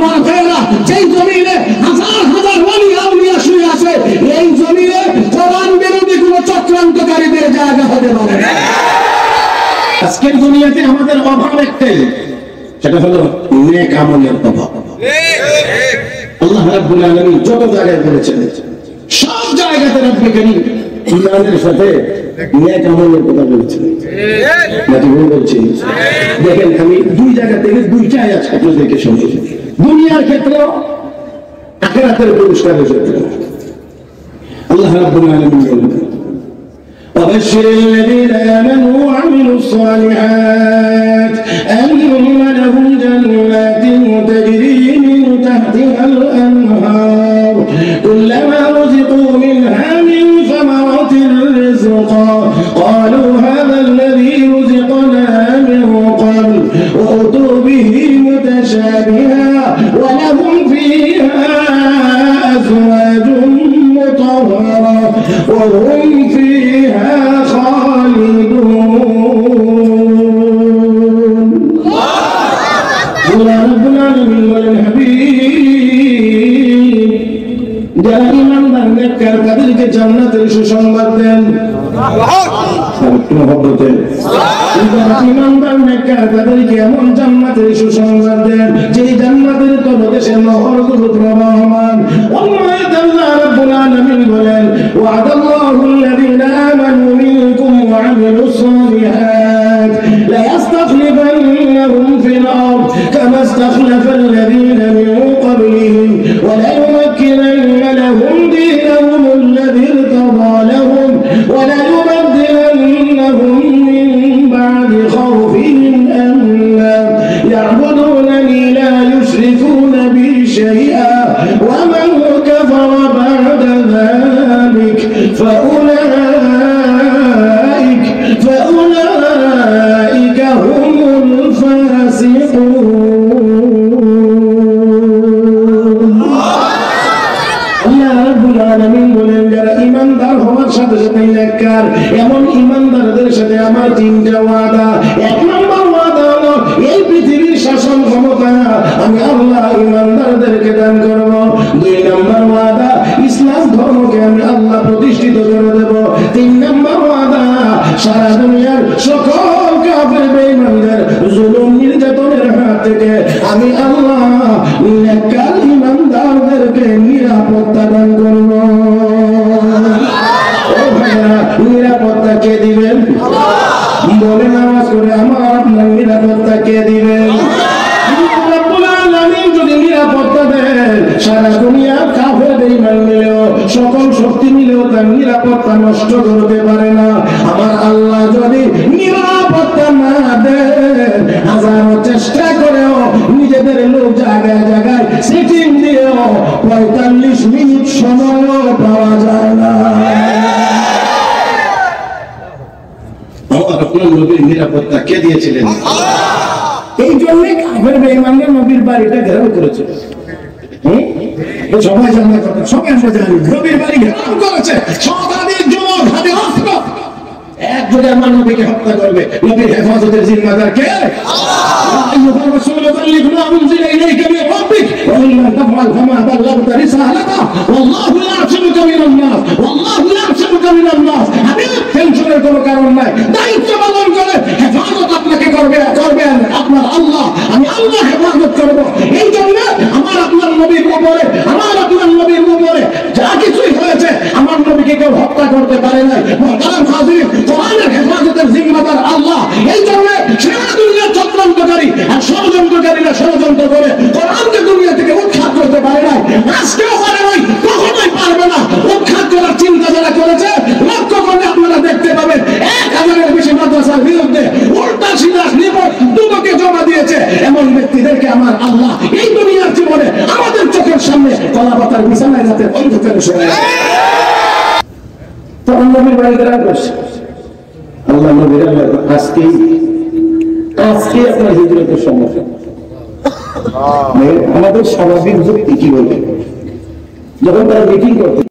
আমার ভাইয়েরা, যেই জমিনে হাজার হাজার ওলি আউলিয়া শুয়ে আছে, এই জমিনে কোরআন বিরোধী কোন চক্রান্তকারীদের জায়গা হতে পারে না। আজকের দুনিয়াতে আমাদের অভাব একটাই, সেটা হলো নেক আমলের অভাব। আল্লাহ রাব্বুল আলামিন যত জায়গায় বলেছেন, সব জায়গাতে রব্বুল কারীম ইমানের সাথে নেক আমলের কথা বলেছেন। নাকি ভুল বলছি? দেখেন, আমি দুই জায়গা থেকে দুইটা আয়াত আপনাদেরকে শোনাচ্ছি, দুনিয়ার ক্ষেত্রে আখিরাতের পুরস্কারের ক্ষেত্রে। আল্লাহ রাব্বুল আলামিন বলেন, وبشر الذين آمنوا وعملوا الصالحات أن لهم جنات تجري من تحتها الأنهار كلما رزقوا منها من ثمرة رزقا قالوا هذا الذي رزقنا من قبل وأتوا به متشابها ولهم فيها أزواج مطهرة وهم فيها خالدون. الله رب العالمين والحبيب যারা ইমানদার নেককার তাদেরকে জান্নাতের সুসংবাদ দেন। যারা ইমানদার নেককার তাদেরকে এমন জান্নাতের সুসংবাদ দেন যে জান্নাতের তলদেশে নহরগুলো প্রবাহমান। আল্লাহ রাব্বুল আলামিন বলেন, ওয়াদাল্লাহু আল্লাযীনা আমানু মিনকুম ওয়া আমিলুস সালিহাত লা ইস্তাখলিফান্নাহুম ফিল আরদ কামা ইস্তাখলাফা আল্লাযীনা মিন ক্বাবলিহিম ওয়া লা ইউমাক্কিনান্না লাহুম দীনাহুম আল্লাযী ইরতাদা লাহুম ওয়া লা يبدلنهم من بعد خوفهم أمنا يعبدونني لا يشركون بي شيئا ومن كفر بعد ذلك فأولئك هم الفاسقون. الله رب العالمين বলেন, যারা ঈমানদার হওয়ার সাথে সাথে নেককার, এমন ঈমানদারদের সাথে আমার তিনটা ওয়াদা। এক নম্বর ওয়াদা হলো এই পৃথিবীর শাসন ক্ষমতা আমি আল্লাহ ঈমানদারদেরকে দান করব। দুই নম্বর ওয়াদা, ইসলাম ধর্মকে আমি আল্লাহ প্রতিষ্ঠিত করে দেব। তিন নম্বর ওয়াদা, সারা দুনিয়ার সকল কাফের বেঈমানদের জুলুম নির্যাতনের হাত থেকে আমি আল্লাহ নেককার ঈমানদারদেরকে নিরাপত্তা দান করব। নিরাপত্তা কে দিবেন? বলে নামাজ করে আমার আপনার নিরাপত্তা কে দিবেন? রব্বুল আলামিন যদি নিরাপত্তা দেন, সারা দুনিয়া কাফের বেঈমান মিলেও, সকল শক্তি মিলেও তার নিরাপত্তা নষ্ট করতে পারে না। আমার আল্লাহ যদি নিরাপত্তা না দেন, হাজারো চেষ্টা করেও নিজেদের লোক জায়গায় জায়গায় সিটিং দিয়েও 45 মিনিট সময়ও পাওয়া যায় না। আপনার নবীর নিরাপত্তা কে দিয়েছিলেন? এই জন্য কাফের বেঈমানদের নবীর বাড়িটা ঘেরাও করেছিল। সবাই জানা কথা, সবাই আমরা জানি, নবীর বাড়ি ঘেরাও করেছে শতাধিক যুবক হাতে অস্ত্র। এক যদি আমার নবীকে হত্যা করবে, নবীর হেফাজতের জিম্মাদার কে? আল্লাহ রাসূল বাল্লিগনা উনজিলা ইলাইকা মিন রাব্বিক ওয়া ইন লাম তাফআল ফামা বাল্লাগতা রিসালাতা ওয়াল্লাহু ইয়া'সিমুকা মিনান নাস ওয়াল্লাহু ইয়া'সিমুকা মিনান নাস। আমি টেনশনের কোনো কারণ নাই, দায়িত্ব পালন করে হেফাজত আপনাকে করবে আপনার আল্লাহ। আমি আল্লাহ হেফাজত করব। এই জন্য আমার আপনার নবীর উপরে, আমার আপনার নবীর উপরে যা কিছুই হয়েছে, আমার নবীকে কেউ হত্যা করতে পারে না। মুহতারাম হাজির, কোরআনের হেফাজতের জিম্মাদার আল্লাহ। এই জন্য সারা দুনিয়ার চক্রান্তকারী আর ষড়যন্ত্রকারীরা ষড়যন্ত্র করে কোরআনকে দুনিয়া থেকে উৎখাত করতে পারে না, আজকেও পারে নাই, কখনোই পারবে না। উৎখাত করার চিন্তা যারা করেছে, লক্ষ্য করলে আপনারা দেখতে পাবেন 1000-এর বেশি মাদ্রাসার বিরুদ্ধে উল্টা সিধা রিপোর্ট দুদকে জমা দিয়েছে। এমন ব্যক্তিদেরকে আমার আল্লাহ এই দুনিয়ার জীবনে আমাদের চোখের সামনে কলাপাতার বিছানায় রাতে অন্ধকারে শোনায়। তো নবীর বাড়ি ঘেরাও করছে। আল্লাহ নবীর আজকে আপনার হিজরতের সমস্যা আমাদের স্বাভাবিক যুক্তি কি বলবে? যখন তারা মিটিং করতে